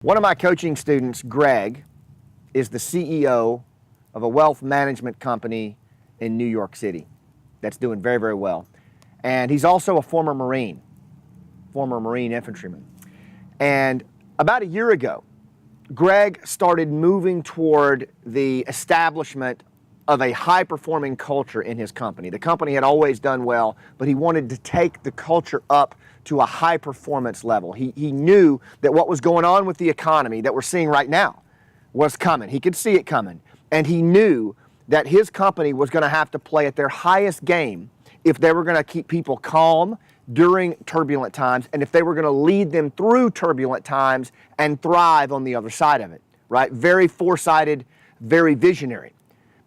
One of my coaching students, Greg, is the CEO of a wealth management company in New York City that's doing very, very well. And he's also a former Marine infantryman. And about a year ago, Greg started moving toward the establishment of a high-performing culture in his company. The company had always done well, but he wanted to take the culture up to a high-performance level. He knew that what was going on with the economy that we're seeing right now was coming. He could see it coming. And he knew that his company was going to have to play at their highest game if they were going to keep people calm during turbulent times, and if they were going to lead them through turbulent times and thrive on the other side of it, right? Very foresighted, very visionary.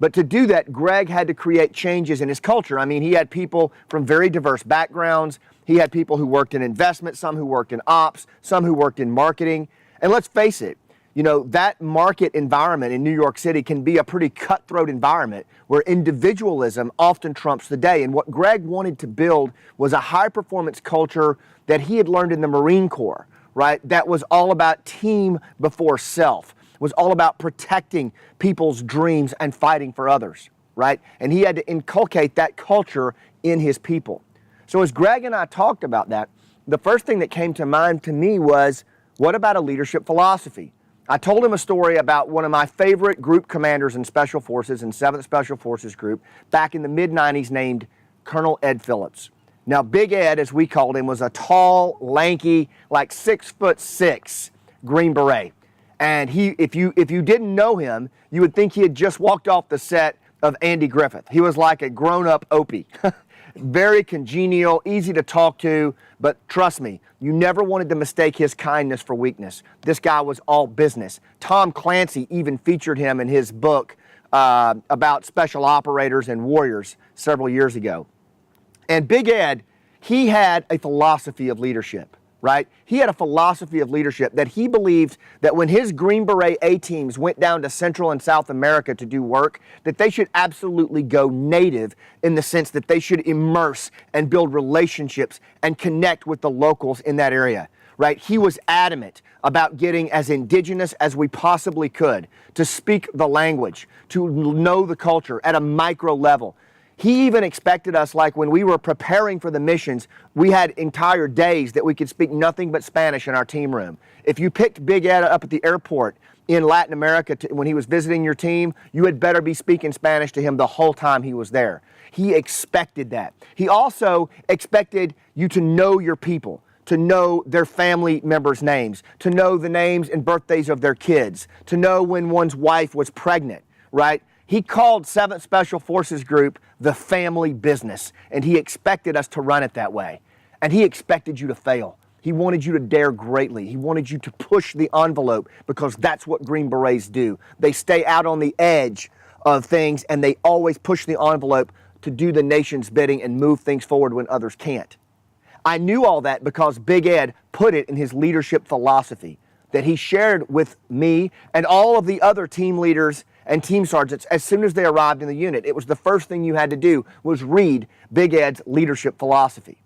But to do that, Greg had to create changes in his culture. I mean, he had people from very diverse backgrounds. He had people who worked in investment, some who worked in ops, some who worked in marketing. And let's face it, you know, that market environment in New York City can be a pretty cutthroat environment where individualism often trumps the day. And what Greg wanted to build was a high-performance culture that he had learned in the Marine Corps, right? That was all about team before self, was all about protecting people's dreams and fighting for others, right? And he had to inculcate that culture in his people. So as Greg and I talked about that, the first thing that came to mind to me was, what about a leadership philosophy? I told him a story about one of my favorite group commanders in Special Forces, in 7th Special Forces Group, back in the mid-90s, named Colonel Ed Phillips. Now, Big Ed, as we called him, was a tall, lanky, like 6'6" Green Beret. And if you didn't know him, you would think he had just walked off the set of Andy Griffith. He was like a grown-up Opie. Very congenial, easy to talk to, but trust me, you never wanted to mistake his kindness for weakness. This guy was all business. Tom Clancy even featured him in his book about special operators and warriors several years ago. And Big Ed, he had a philosophy of leadership, right? He had a philosophy of leadership that he believed that when his Green Beret A-teams went down to Central and South America to do work, that they should absolutely go native in the sense that they should immerse and build relationships and connect with the locals in that area, right? He was adamant about getting as indigenous as we possibly could, to speak the language, to know the culture at a micro level. He even expected us, like when we were preparing for the missions, we had entire days that we could speak nothing but Spanish in our team room. If you picked Big Ed up at the airport in Latin America when he was visiting your team, you had better be speaking Spanish to him the whole time he was there. He expected that. He also expected you to know your people, to know their family members' names, to know the names and birthdays of their kids, to know when one's wife was pregnant, right? He called 7th Special Forces Group the family business, and he expected us to run it that way. And he expected you to fail. He wanted you to dare greatly. He wanted you to push the envelope, because that's what Green Berets do. They stay out on the edge of things, and they always push the envelope to do the nation's bidding and move things forward when others can't. I knew all that because Big Ed put it in his leadership philosophy that he shared with me and all of the other team leaders and team sergeants as soon as they arrived in the unit. It was the first thing you had to do, was read Big Ed's leadership philosophy.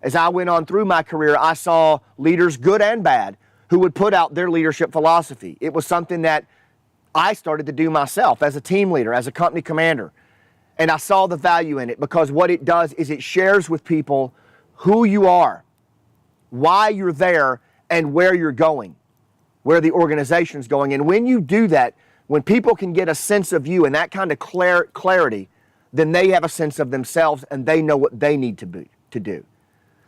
As I went on through my career, I saw leaders, good and bad, who would put out their leadership philosophy. It was something that I started to do myself as a team leader, as a company commander. And I saw the value in it, because what it does is it shares with people who you are, why you're there, and where you're going, where the organization's going. And when you do that, when people can get a sense of you and that kind of clarity, then they have a sense of themselves and they know what they need to do.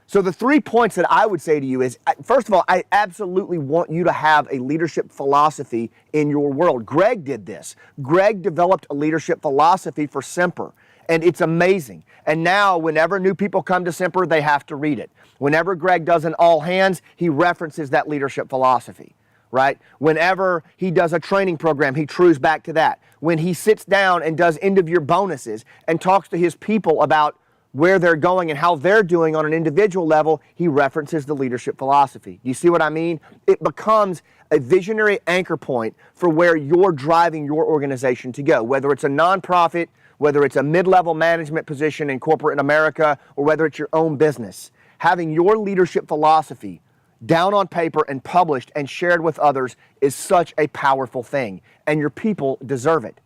So the 3 points that I would say to you is, first of all, I absolutely want you to have a leadership philosophy in your world. Greg did this. Greg developed a leadership philosophy for Semper, and it's amazing. And now whenever new people come to Semper, they have to read it. Whenever Greg does an all hands, he references that leadership philosophy. Right? Whenever he does a training program, he trues back to that. When he sits down and does end-of-year bonuses and talks to his people about where they're going and how they're doing on an individual level, he references the leadership philosophy. You see what I mean? It becomes a visionary anchor point for where you're driving your organization to go, whether it's a nonprofit, whether it's a mid-level management position in corporate America, or whether it's your own business. Having your leadership philosophy down on paper and published and shared with others is such a powerful thing, and your people deserve it.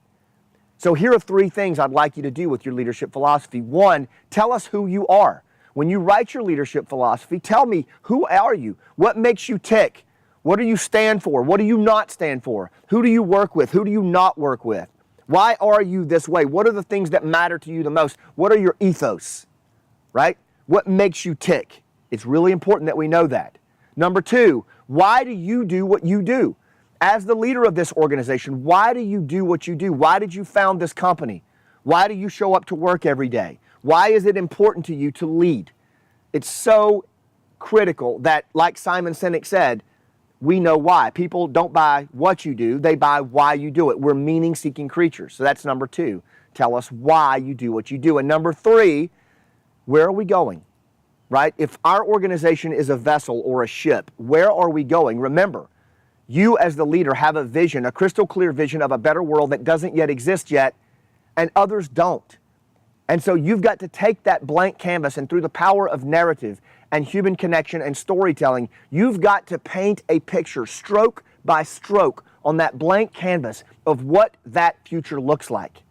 So here are 3 things I'd like you to do with your leadership philosophy. 1, tell us who you are. When you write your leadership philosophy, tell me, who are you? What makes you tick? What do you stand for? What do you not stand for? Who do you work with? Who do you not work with? Why are you this way? What are the things that matter to you the most? What are your ethos, right? What makes you tick? It's really important that we know that. Number 2, why do you do what you do? As the leader of this organization, why do you do what you do? Why did you found this company? Why do you show up to work every day? Why is it important to you to lead? It's so critical that, like Simon Sinek said, we know why. People don't buy what you do, they buy why you do it. We're meaning-seeking creatures. So that's number 2. Tell us why you do what you do. And number 3, where are we going? Right? If our organization is a vessel or a ship, where are we going? Remember, you as the leader have a vision, a crystal clear vision of a better world that doesn't yet exist yet, and others don't. And so you've got to take that blank canvas, and through the power of narrative and human connection and storytelling, you've got to paint a picture stroke by stroke on that blank canvas of what that future looks like.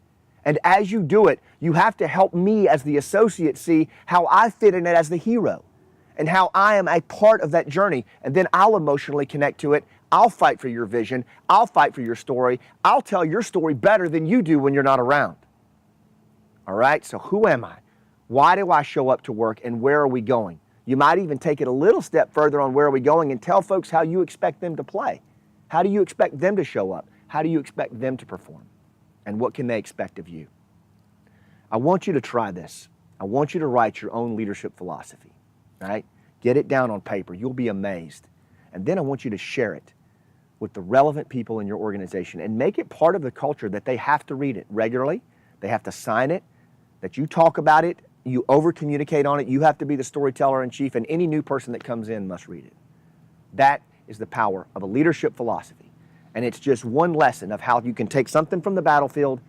And as you do it, you have to help me as the associate see how I fit in it as the hero and how I am a part of that journey. And then I'll emotionally connect to it. I'll fight for your vision. I'll fight for your story. I'll tell your story better than you do when you're not around. All right, so who am I? Why do I show up to work, and where are we going? You might even take it a little step further on where are we going and tell folks how you expect them to play. How do you expect them to show up? How do you expect them to perform? And what can they expect of you? I want you to try this. I want you to write your own leadership philosophy, right? Get it down on paper. You'll be amazed. And then I want you to share it with the relevant people in your organization and make it part of the culture that they have to read it regularly. They have to sign it, that you talk about it, you over-communicate on it. You have to be the storyteller in chief, and any new person that comes in must read it. That is the power of a leadership philosophy. And it's just one lesson of how you can take something from the battlefield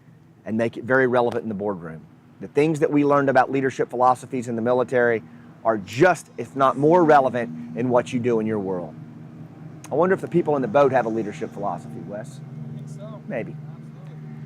and make it very relevant in the boardroom. The things that we learned about leadership philosophies in the military are just, if not more relevant in what you do in your world. I wonder if the people in the boat have a leadership philosophy, Wes? I think so. Maybe.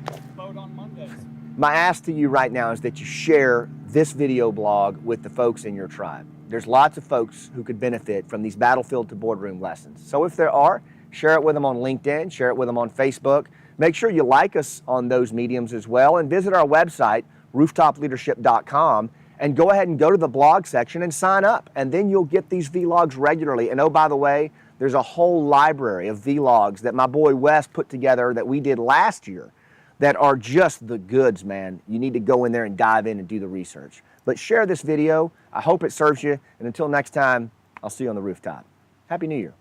Absolutely. Boat on Mondays. My ask to you right now is that you share this video blog with the folks in your tribe. There's lots of folks who could benefit from these battlefield to boardroom lessons. So if there are, share it with them on LinkedIn, share it with them on Facebook. Make sure you like us on those mediums as well, and visit our website, rooftopleadership.com, and go ahead and go to the blog section and sign up. And then you'll get these vlogs regularly. And oh, by the way, there's a whole library of vlogs that my boy Wes put together that we did last year that are just the goods, man. You need to go in there and dive in and do the research. But share this video. I hope it serves you. And until next time, I'll see you on the rooftop. Happy New Year.